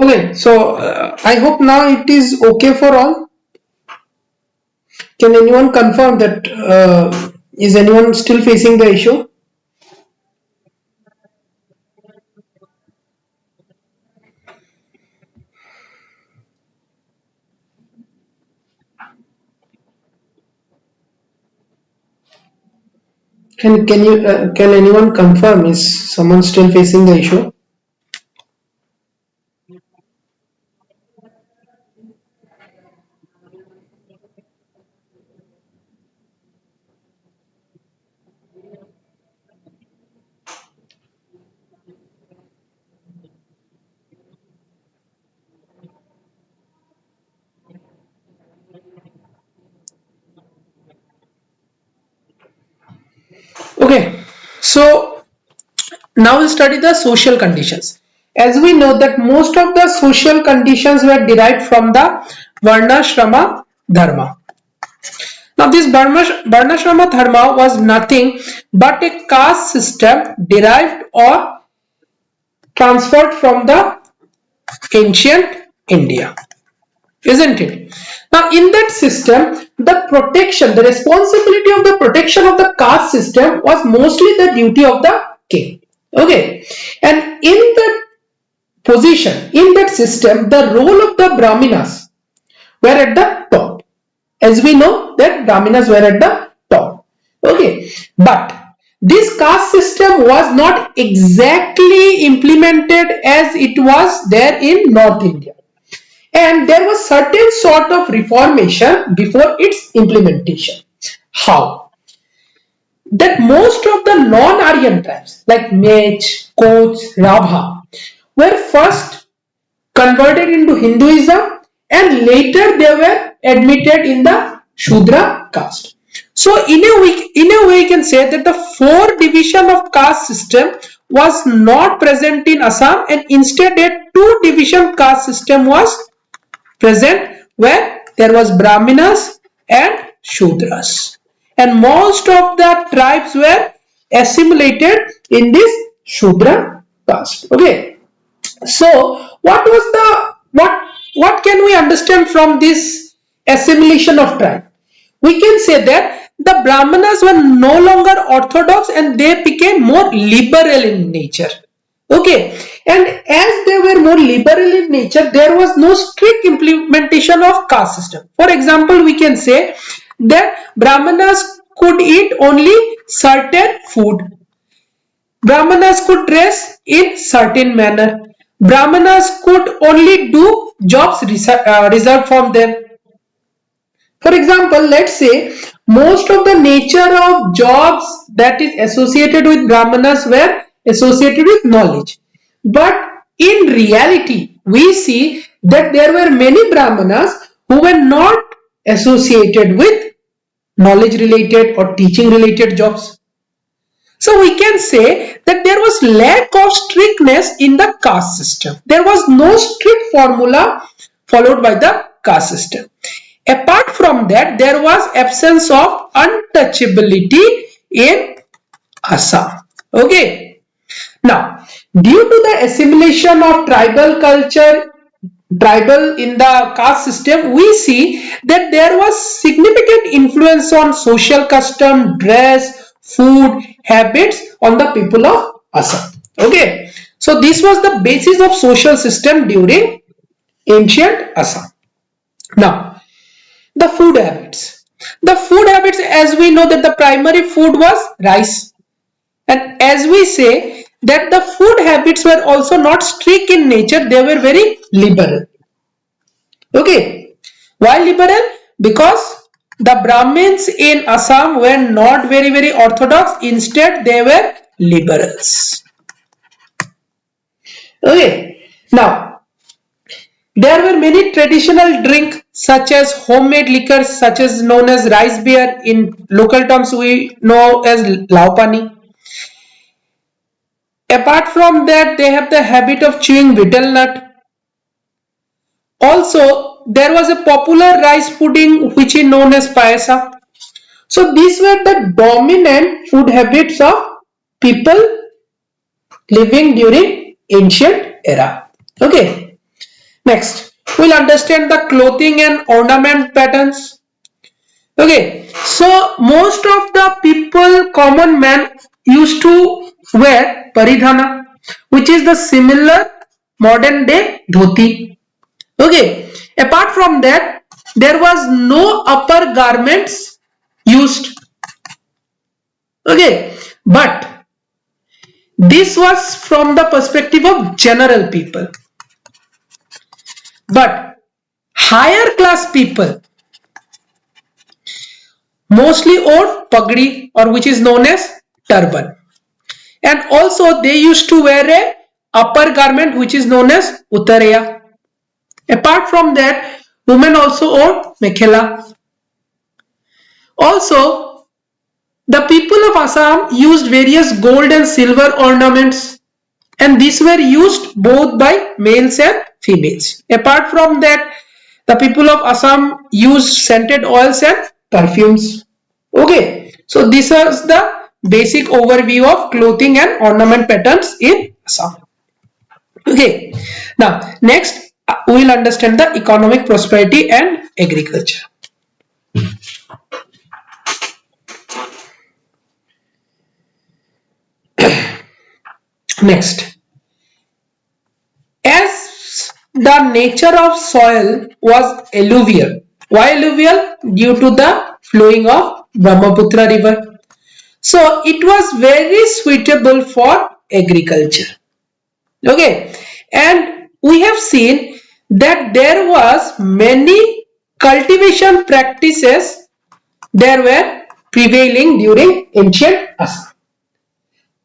Okay, so I hope now it is okay for all. Can anyone confirm that is anyone still facing the issue? Can anyone confirm is someone still facing the issue? Okay, so now we'll study the social conditions. As we know that most of the social conditions were derived from the Varna Shrama Dharma. Now this Varna Shrama Dharma was nothing but a caste system derived or transferred from the ancient India, isn't it? Now in that system, the responsibility of the protection of the caste system was mostly the duty of the king. Okay, and in that position, in that system, the role of the Brahmanas were at the top. As we know that Brahmanas were at the top. Okay, but this caste system was not exactly implemented as it was there in North India. And there was certain sort of reformation before its implementation. How? That most of the non-Aryan tribes like Mech, Koch, Rabha were first converted into Hinduism and later they were admitted in the Shudra caste. So in a way you can say that the four division of caste system was not present in Assam and instead a two division caste system was present where there was Brahminas and Shudras. And most of the tribes were assimilated in this Shudra caste. Okay. So what can we understand from this assimilation of tribe? We can say that the Brahmanas were no longer orthodox and they became more liberal in nature. Okay, and as they were more liberal in nature, there was no strict implementation of caste system. For example, we can say that Brahmanas could eat only certain food. Brahmanas could dress in certain manner. Brahmanas could only do jobs reserved from them. For example, let's say most of the nature of jobs that is associated with Brahmanas were associated with knowledge. But in reality, we see that there were many Brahmanas who were not associated with knowledge related or teaching related jobs. So we can say that there was lack of strictness in the caste system. There was no strict formula followed by the caste system. Apart from that, there was absence of untouchability in Assam. Okay. Now, due to the assimilation of tribal culture, tribal in the caste system, we see that there was significant influence on social custom, dress, food, habits on the people of Assam. Okay. So this was the basis of social system during ancient Assam. Now, the food habits. The food habits, as we know that the primary food was rice. And as we say that the food habits were also not strict in nature, they were very liberal. Okay. Why liberal? Because the Brahmins in Assam were not very orthodox. Instead, they were liberals. Okay. Now, there were many traditional drinks such as homemade liquors such as known as rice beer. In local terms, we know as laupani. Apart from that, they have the habit of chewing betel nut. Also, there was a popular rice pudding which is known as payasa. So these were the dominant food habits of people living during ancient era. Okay. Next, we'll understand the clothing and ornament patterns. Okay, so most of the people, common man, used to wear paridhana, which is the similar modern day dhoti. Okay, apart from that, there was no upper garments used. Okay, but this was from the perspective of general people. But higher class people mostly wore pagdi, or which is known as turban, and also they used to wear a upper garment which is known as uttareya. Apart from that, women also wore mekhela. Also, the people of Assam used various gold and silver ornaments, and these were used both by males and females. Apart from that, the people of Assam used scented oils and perfumes. Okay, so this is the basic overview of clothing and ornament patterns in Assam. Okay, now next we will understand the economic prosperity and agriculture. Next, as the nature of soil was alluvial. Why alluvial? Due to the flowing of Brahmaputra river. So it was very suitable for agriculture. Okay, and we have seen that there was many cultivation practices that were prevailing during ancient Assam.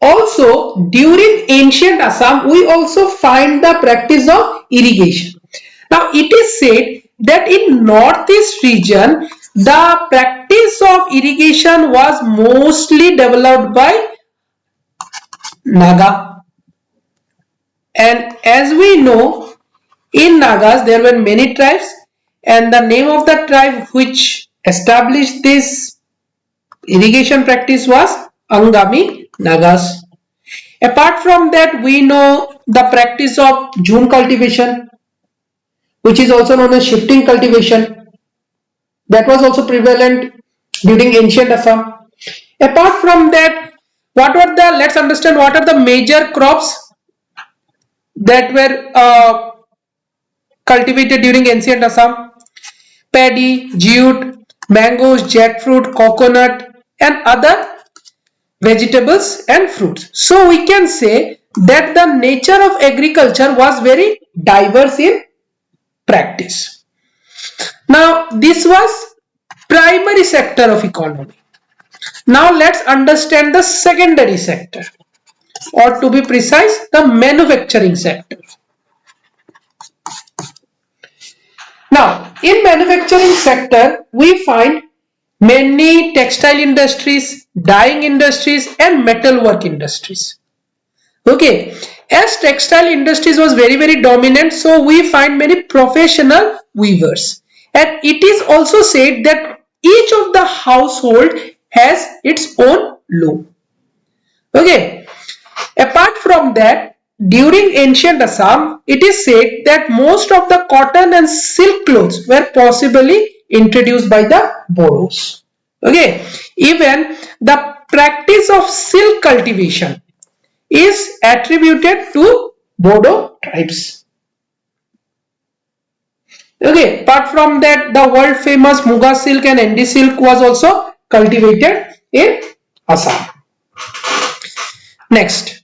Also, during ancient Assam, we also find the practice of irrigation. Now, it is said that in northeast region, the practice of irrigation was mostly developed by Naga. And as we know, in Nagas, there were many tribes, and the name of the tribe which established this irrigation practice was Angami Nagas. Apart from that, we know the practice of June cultivation, which is also known as shifting cultivation. That was also prevalent during ancient Assam. Apart from that, let's understand what are the major crops that were cultivated during ancient Assam. Paddy, jute, mangoes, jackfruit, coconut, and other vegetables and fruits. So we can say that the nature of agriculture was very diverse in practice. Now this was primary sector of economy. Now let's understand the secondary sector, or to be precise, the manufacturing sector. Now in manufacturing sector we find many textile industries, dyeing industries, and metalwork industries. Okay, as textile industries was very dominant, so we find many professional weavers, and it is also said that each of the household has its own loom. Okay, apart from that, during ancient Assam, it is said that most of the cotton and silk clothes were possibly introduced by the Bodos. Okay, even the practice of silk cultivation is attributed to Bodo tribes. Okay, apart from that, the world famous Muga silk and Endi silk was also cultivated in Assam. Next,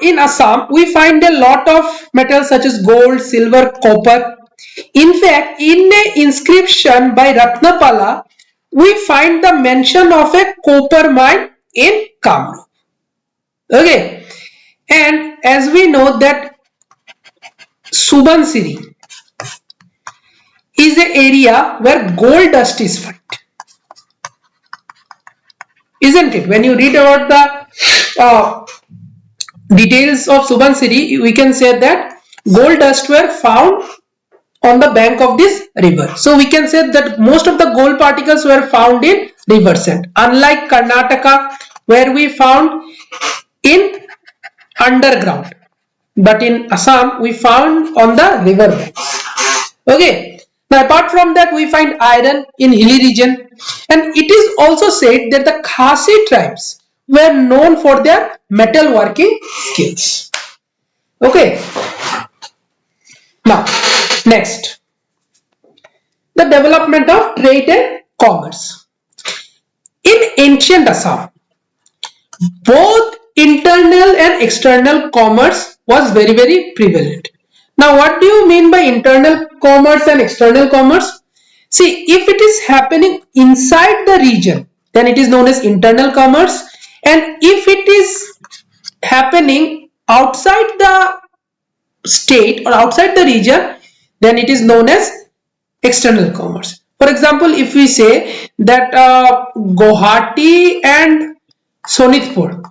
in Assam, we find a lot of metals such as gold, silver, copper. In fact, in an inscription by Ratnapala, we find the mention of a copper mine in Kamrup. Okay, and as we know that Subansiri is an area where gold dust is found, isn't it? When you read about the details of Subansiri, we can say that gold dust were found on the bank of this river. So we can say that most of the gold particles were found in riverside, unlike Karnataka, where we found in underground. but in Assam we found on the river banks. Okay. Now apart from that we find iron in hilly region, and it is also said that the Khasi tribes were known for their metal working skills. Okay. Now next, the development of trade and commerce. In ancient Assam, both internal and external commerce was very prevalent. Now what do you mean by internal commerce and external commerce? See, if it is happening inside the region, then it is known as internal commerce, and if it is happening outside the state or outside the region, then it is known as external commerce. For example, if we say that Guwahati and Sonitpur,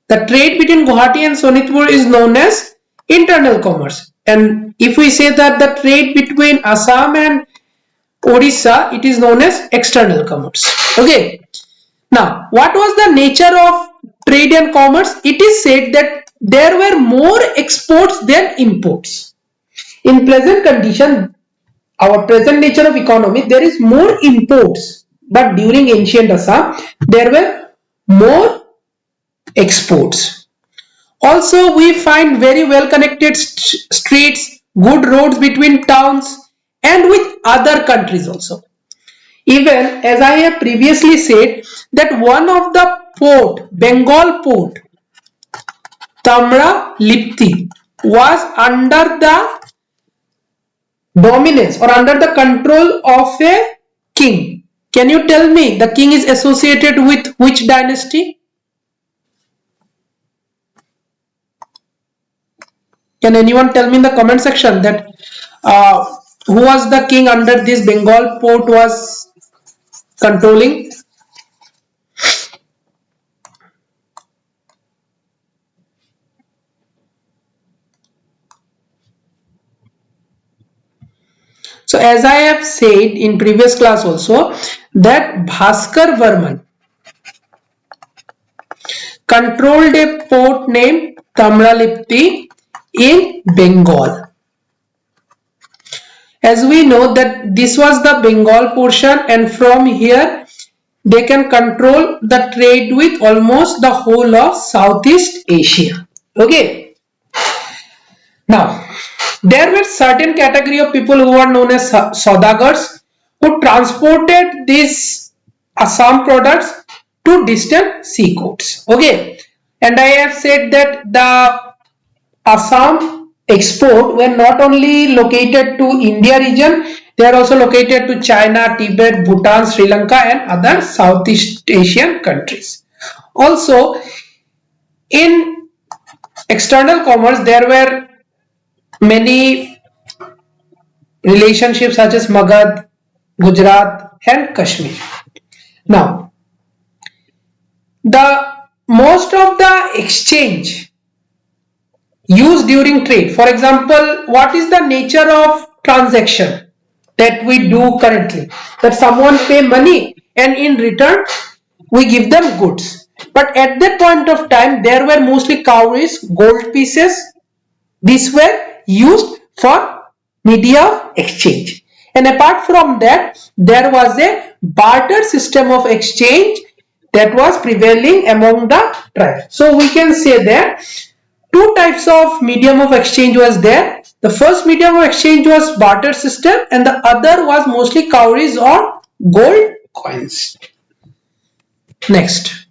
the trade between Guwahati and Sonitpur is known as internal commerce, and if we say that the trade between Assam and Odisha, it is known as external commerce. Okay. Now, what was the nature of trade and commerce? It is said that there were more exports than imports. In present condition, our present nature of economy, there is more imports, but during ancient Assam, there were more exports. Also, we find very well connected streets, good roads between towns and with other countries also. Even as I have previously said that one of the port, Bengal port, Tamra Lipti, was under the dominance or under the control of a king. Can you tell me the king is associated with which dynasty? Can anyone tell me in the comment section that who was the king under this Bengal port was controlling? So as I have said in previous class also, that Bhaskar Varman controlled a port named Tamralipti in Bengal. As we know that this was the Bengal portion, and from here they can control the trade with almost the whole of Southeast Asia. Okay. Now, there were certain category of people who are known as Saudagars who transported these Assam products to distant seaports. Okay. And I have said that the Assam export were not only located to India region, they are also located to China, Tibet, Bhutan, Sri Lanka and other Southeast Asian countries. Also, in external commerce, there were many relationships such as Magad, Gujarat and Kashmir. Now, the most of the exchange used during trade, for example, what is the nature of transaction that we do currently? That someone pay money and in return we give them goods. But at that point of time, there were mostly cowries, gold pieces. These were used for media of exchange. And apart from that, there was a barter system of exchange that was prevailing among the tribes. So we can say that two types of medium of exchange was there. The first medium of exchange was barter system and the other was mostly cowries or gold coins. Next,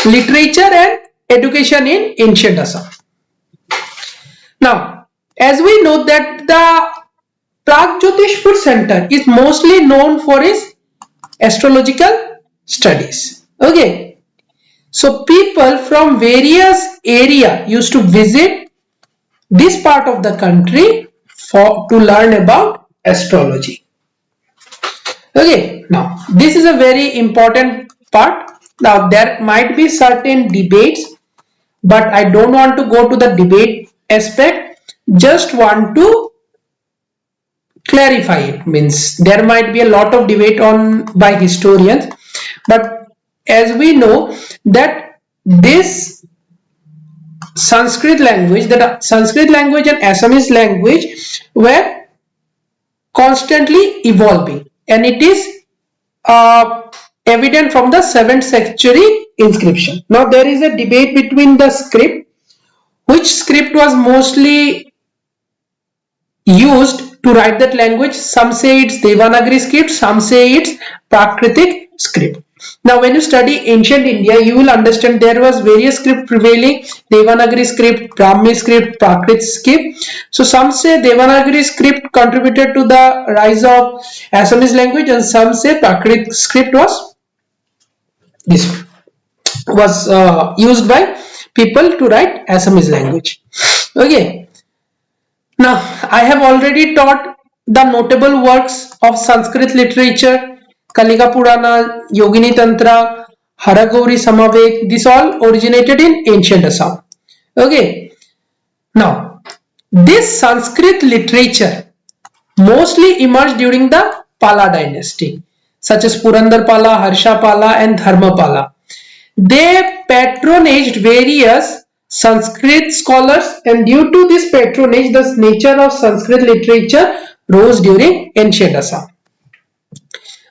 literature and education in ancient Assam. Now, as we know that the Pragjyotishpur Center is mostly known for its astrological studies. Okay. So people from various areas used to visit this part of the country to learn about astrology. Okay, now this is a very important part. Now there might be certain debates, but I don't want to go to the debate aspect, just want to clarify it. Means there might be a lot of debate on by historians, but as we know that this Sanskrit language, that Sanskrit language and Assamese language were constantly evolving, and it is evident from the 7th century inscription. Now there is a debate between the script, which script was mostly used to write that language. Some say it's Devanagari script, some say it's Prakritic script. Now when you study ancient India, you will understand there was various script prevailing: Devanagari script, Brahmi script, Prakrit script. So some say Devanagari script contributed to the rise of Assamese language, and some say Prakrit script was used by people to write Assamese language. Okay. Now I have already taught the notable works of Sanskrit literature: Kalika Purana, Yogini Tantra, Haragauri Samavek. This all originated in ancient Assam. Okay. Now this Sanskrit literature mostly emerged during the Pala dynasty, such as Purandar Pala, Harsha Pala and Dharma Pala. They patronaged various Sanskrit scholars, and due to this patronage, the nature of Sanskrit literature rose during ancient Assam.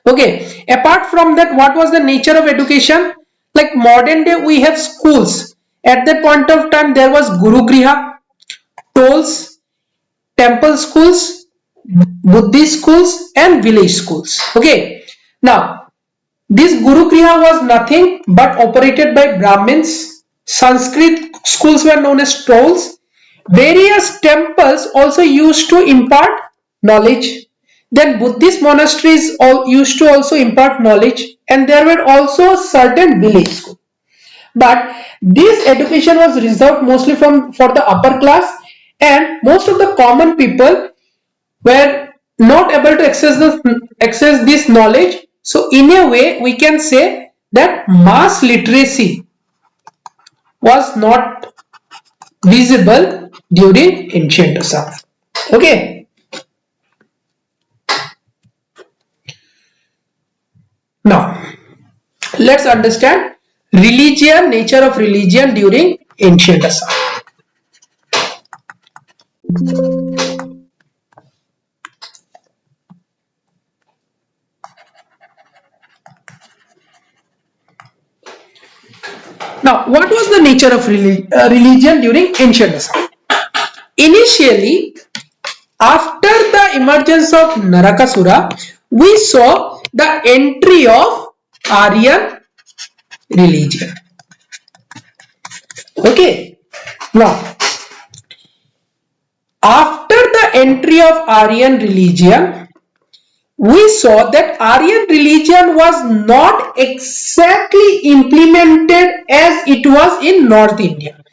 Okay, apart from that, what was the nature of education? Like modern day, we have schools. At that point of time, there was Guru Griha, tolls, temple schools, Buddhist schools, and village schools. Okay, now this Guru Griha was nothing but operated by Brahmins. Sanskrit schools were known as tolls. Various temples also used to impart knowledge. Then Buddhist monasteries used to also impart knowledge, and there were also certain village schools. But this education was reserved mostly for the upper class, and most of the common people were not able to access this knowledge. So in a way, we can say that mass literacy was not visible during ancient Assam. Okay. Now let's understand religion, nature of religion during ancient Assam. Now, what was the nature of religion during ancient Assam? Initially, after the emergence of Narakasura, we saw the entry of Aryan religion. Okay. Now, after the entry of Aryan religion, we saw that Aryan religion was not exactly implemented as it was in North India.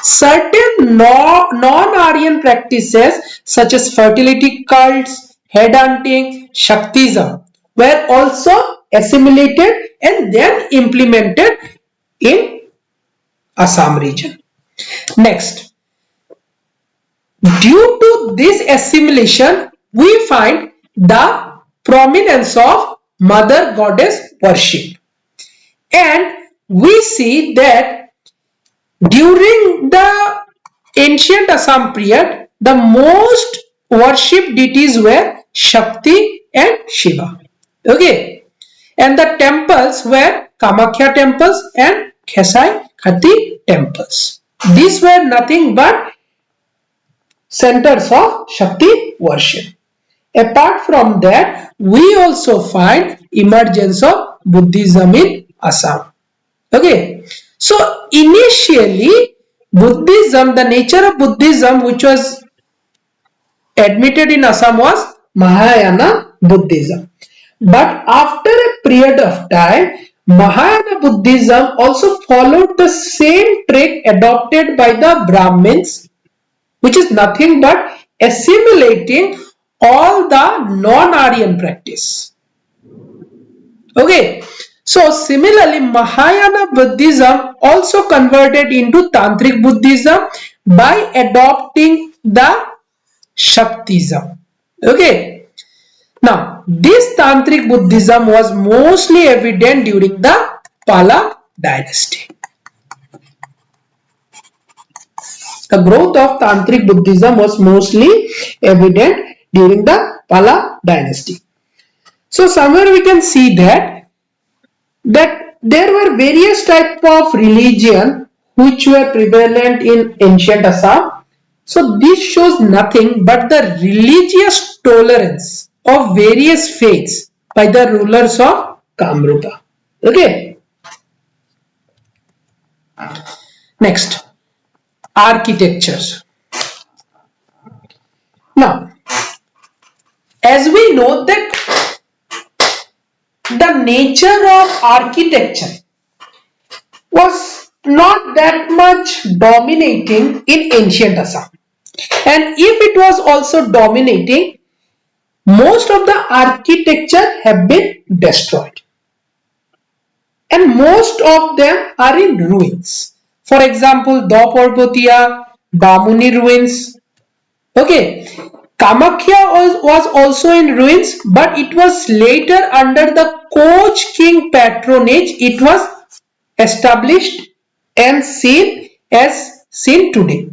Certain non-Aryan practices such as fertility cults, headhunting, Shaktism were also assimilated and then implemented in Assam region. Next, due to this assimilation, we find the prominence of mother goddess worship, and we see that during the ancient Assam period, the most worshipped deities were Shakti and Shiva. Okay, and the temples were Kamakhya temples and Khesai Khati temples. These were nothing but centers of Shakti worship. Apart from that, we also find emergence of Buddhism in Assam. Okay, so initially Buddhism, the nature of Buddhism which was admitted in Assam was Mahayana Buddhism. But after a period of time, Mahayana Buddhism also followed the same track adopted by the Brahmins, which is nothing but assimilating all the non-Aryan practice. Okay, so similarly Mahayana Buddhism also converted into Tantric Buddhism by adopting the Shaktism. Okay, now this Tantric Buddhism was mostly evident during the Pala dynasty. The growth of Tantric Buddhism was mostly evident during the Pala dynasty. So somewhere we can see that there were various types of religion which were prevalent in ancient Assam. So this shows nothing but the religious tolerance of various faiths by the rulers of Kamrupa. Okay. Next, architectures. Now, as we know that the nature of architecture was not that much dominating in ancient Assam. And if it was also dominating, most of the architecture have been destroyed. And most of them are in ruins. For example, Daparbotia, Bamuni ruins. Okay, Kamakhya was also in ruins, but it was later under the Koch king patronage, it was established and seen as seen today.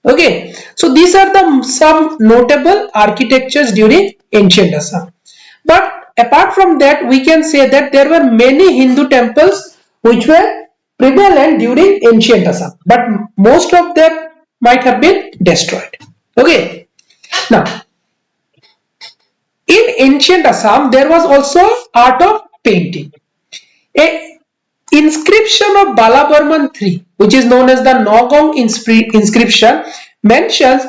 Okay, so these are the some notable architectures during ancient Assam. But apart from that, we can say that there were many Hindu temples which were prevalent during ancient Assam, but most of them might have been destroyed. Okay, now in ancient Assam there was also art of painting. A inscription of Balaburman III, which is known as the Nogong inscription, mentions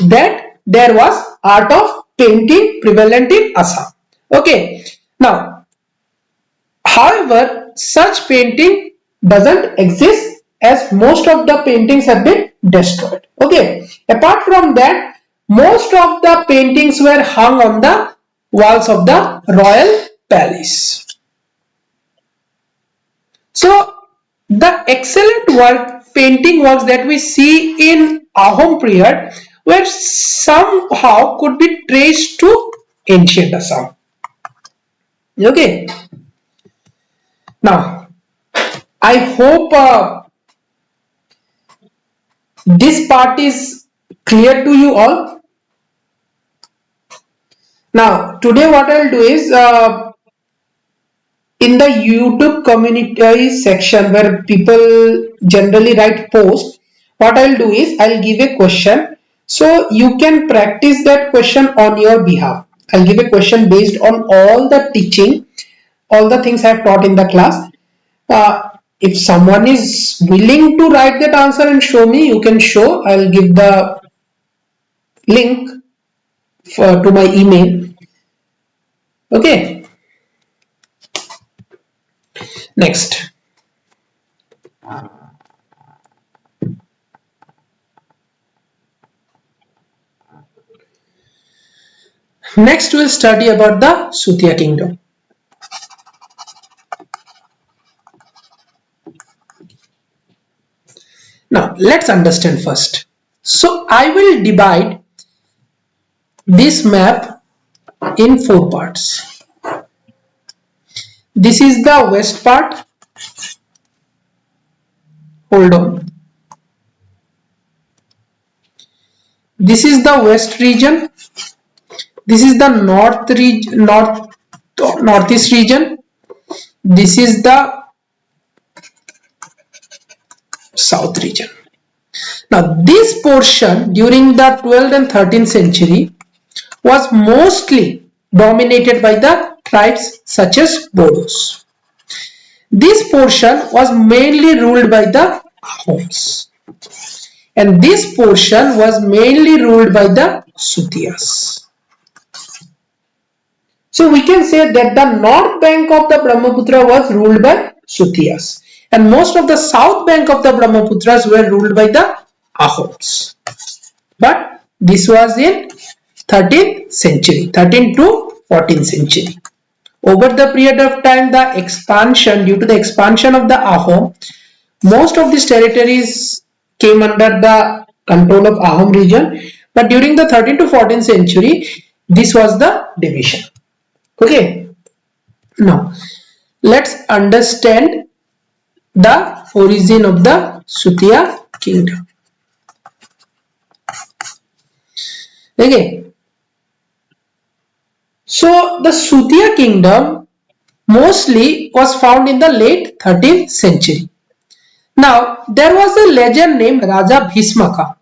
that there was art of painting prevalent in Assam. Okay, now however such painting doesn't exist as most of the paintings have been destroyed. Okay, apart from that, most of the paintings were hung on the walls of the royal palace. So the excellent painting works that we see in Ahom period were somehow could be traced to ancient Assam. Okay. Now, I hope this part is clear to you all. Now, today what I'll do is in the YouTube community section where people generally write posts, what I'll do is I'll give a question so you can practice that question on your behalf. I'll give a question based on all the teaching, all the things I've taught in the class. If someone is willing to write that answer and show me, you can show. I'll give the link to my email. Okay. Next. Next we'll study about the Sutiya kingdom. Now let's understand first. So I will divide this map in 4 parts. This is the west part. Hold on. This is the west region. This is the northeast region. This is the south region. Now this portion during the 12th and 13th century was mostly dominated by the tribes such as Bodos. This portion was mainly ruled by the Ahoms, and this portion was mainly ruled by the Sutiyas. So we can say that the north bank of the Brahmaputra was ruled by Sutiyas, and most of the south bank of the Brahmaputras were ruled by the Ahoms. But this was in 13th century, 13th to 14th century. Over the period of time, due to the expansion of the Ahom, most of these territories came under the control of Ahom region. But during the 13th to 14th century, this was the division. Okay. Now, let's understand the origin of the Sutiya kingdom. Okay. So the Sudhya kingdom mostly was found in the late 13th century. Now there was a legend named Raja Bhismaka,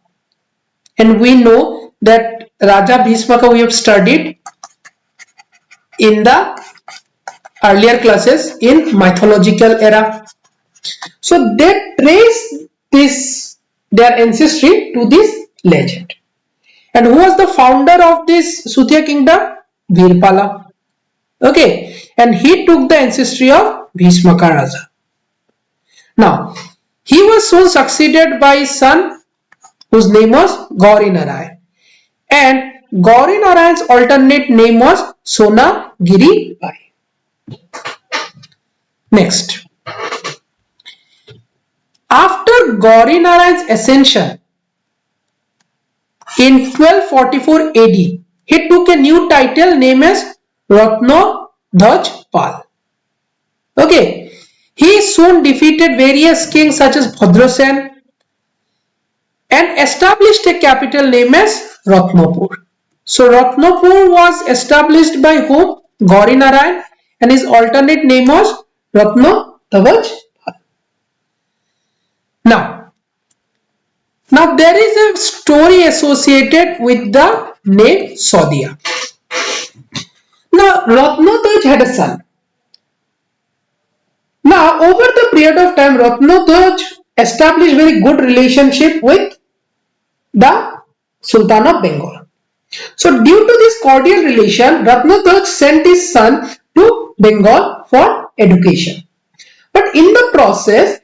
and we know that Raja Bhismaka we have studied in the earlier classes in mythological era. So they trace their ancestry to this legend. And who was the founder of this Sudhya kingdom? Virpala. Okay, and he took the ancestry of Bhismaka Raja. Now, he was soon succeeded by his son, whose name was Gauri Narayan. And Gauri Narayan's alternate name was Sonagiri Bai. Next, after Gauri Narayan's ascension in 1244 AD, he took a new title named as Ratnodhaj Pal. Okay, he soon defeated various kings such as Bhadrasen and established a capital named as Ratnapur. So Ratnapur was established by whom? Gauri Narayan, and his alternate name was Ratnodhaj Pal. Now there is a story associated with the name Sodhya. Now Ratnodhaj had a son. Now over the period of time, Ratnodhaj established very good relationship with the Sultan of Bengal. So due to this cordial relation, Ratnodhaj sent his son to Bengal for education. But in the process,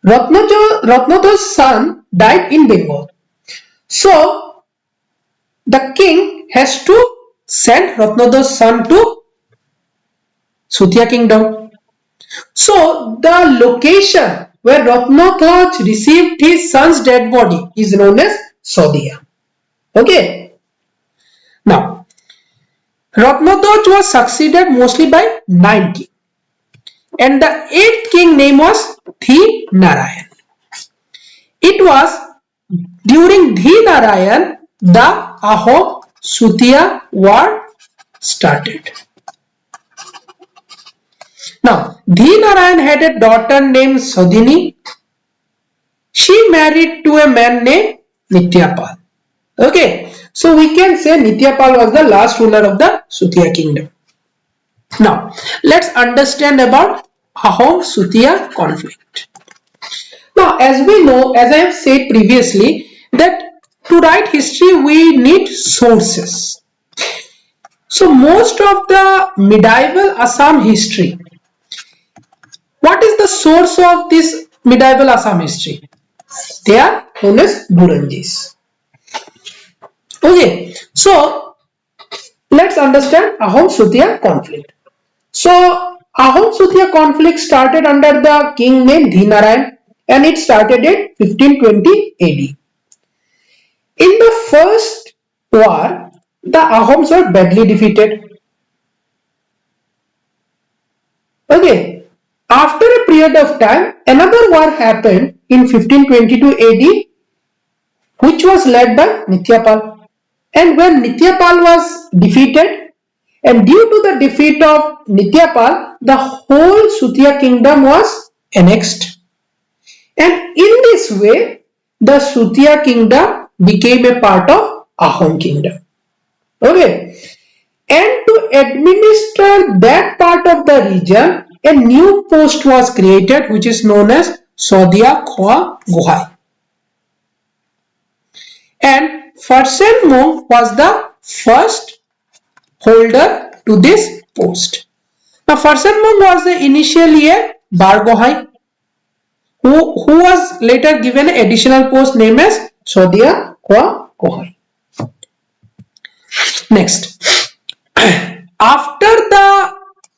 Ratnodhaj's son died in Bengal. So the king has to send Ratnodhaj's son to Sudhya kingdom. So the location where Ratnodhaj received his son's dead body is known as Sodhya. Okay. Now, Ratnodhaj was succeeded mostly by 9 kings, and the 8th king name was Dhi Narayan. It was during Dhi Narayan the Ahom Sudhya war started. Now, Dhi Narayan had a daughter named Sodhini. She married to a man named Nityapal. Okay, so we can say Nityapal was the last ruler of the Sudhya kingdom. Now, let's understand about Ahom Sudhya conflict. Now, as we know, as I have said previously, that to write history we need sources. So, most of the medieval Assam history, what is the source of this medieval Assam history? They are known as Buranjis. Okay, so let's understand Ahom Sudhya conflict. So Ahom Sudhya conflict started under the king named Dhi Narayan, and it started in 1520 AD. In the first war, the Ahoms were badly defeated. Okay. After a period of time, another war happened in 1522 AD, which was led by Nityapal. And when Nityapal was defeated, and due to the defeat of Nityapal, the whole Sudhya kingdom was annexed. And in this way, the Sudhya kingdom became a part of Ahom kingdom. Okay. And to administer that part of the region, a new post was created which is known as Sodhya Khoa Gohai. And Farsen Mung was the first holder to this post. Now Farsen Mung was initially a Bar Gohai who was later given an additional post named as Sodhya Khoa Gohai. Next,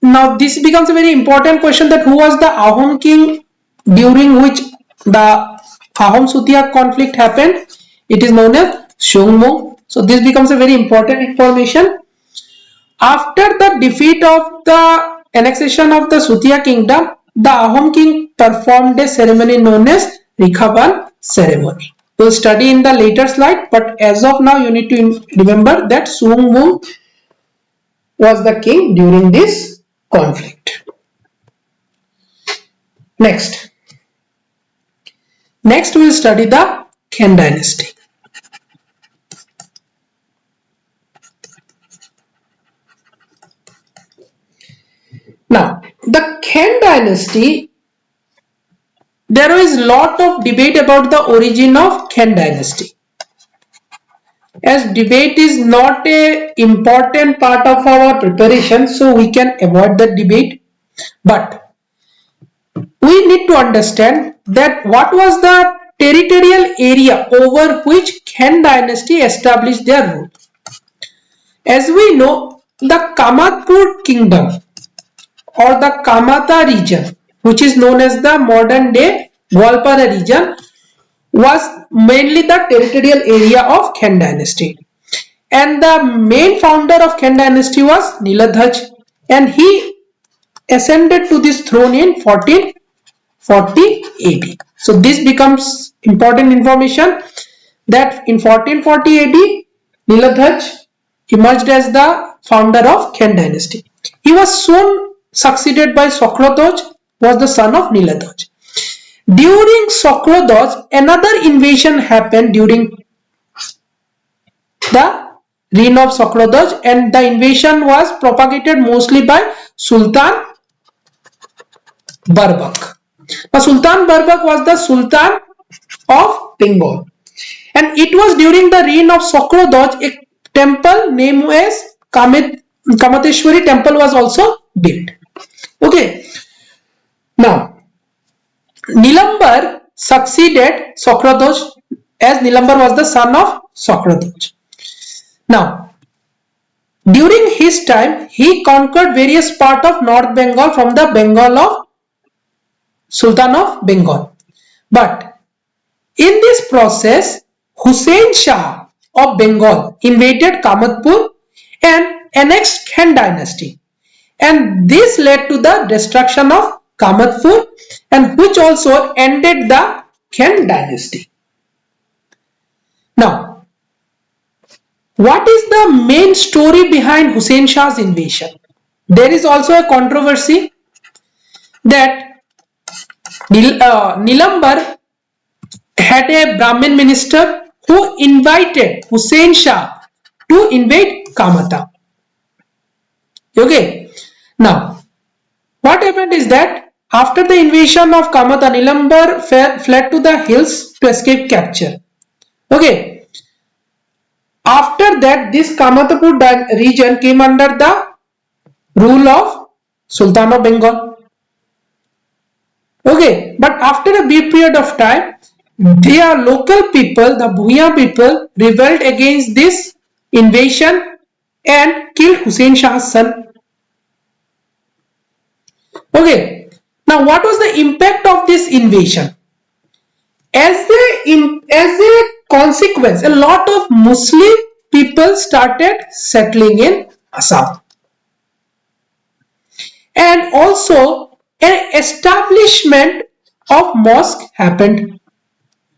now this becomes a very important question, that who was the Ahom king during which the Ahom Sudhya conflict happened? It is known as Shungmung. So this becomes a very important information. After the defeat of the annexation of the Sudhya kingdom, the Ahom king performed a ceremony known as Rikhaban ceremony. We'll study in the later slide, but as of now you need to remember that Suwungmung was the king during this conflict. Next we'll study the Khen dynasty. Now, the Khen dynasty, there is a lot of debate about the origin of Khen dynasty. As debate is not an important part of our preparation, so we can avoid that debate. But we need to understand that what was the territorial area over which Khen dynasty established their rule. As we know, the Kamatpur kingdom or the Kamata region, which is known as the modern day Gwalpara region, was mainly the territorial area of Khen dynasty. And the main founder of Khen dynasty was Niladhaj, and he ascended to this throne in 1440 AD. So this becomes important information that in 1440 AD, Niladhaj emerged as the founder of Khen dynasty. He was soon succeeded by Sokrodoj, was the son of Niladhaj. During Sokrodoj, another invasion happened during the reign of Sokrodoj, and the invasion was propagated mostly by Sultan Barbak. Now, Sultan Barbak was the Sultan of Bengal, and it was during the reign of Sokrodoj a temple named as Kamateshwari temple was also built. Okay. Now, Nilambar succeeded Sokrodoj, as Nilambar was the son of Sokrodoj. Now, during his time, he conquered various parts of North Bengal from the Bengal of Sultan of Bengal. But in this process, Hussein Shah of Bengal invaded Kamatpur and annexed Khen dynasty. And this led to the destruction of Kamatpur, and which also ended the Khen dynasty. Now, what is the main story behind Hussein Shah's invasion? There is also a controversy that Nilambar had a Brahmin minister who invited Hussein Shah to invade Kamata. Okay. Now, what happened is that after the invasion of Kamata, Nilambar fled to the hills to escape capture. Okay. After that, this Kamatapur region came under the rule of Sultan of Bengal. Okay. But after a brief period of time, their local people, the Bhuiya people, rebelled against this invasion and killed Hussein Shah's son. Okay, now what was the impact of this invasion? As a consequence, a lot of Muslim people started settling in Assam. And also an establishment of mosque happened,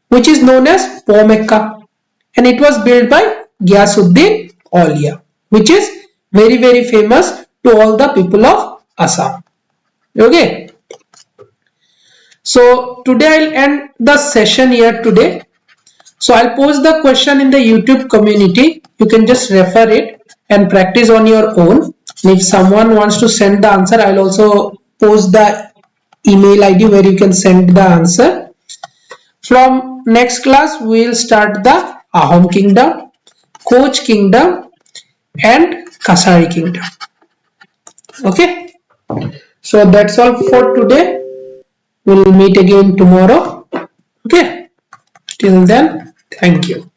which is known as Po Mecca, and it was built by Ghiyasuddin Aulia, which is very, very famous to all the people of Assam. Okay, so today I'll end the session here today. So I'll post the question in the YouTube community. You can just refer it and practice on your own. And if someone wants to send the answer, I'll also post the email ID where you can send the answer. From next class, we'll start the Ahom kingdom, Koch kingdom and Kasari kingdom. Okay. So that's all for today. We'll meet again tomorrow. Okay. Till then, thank you.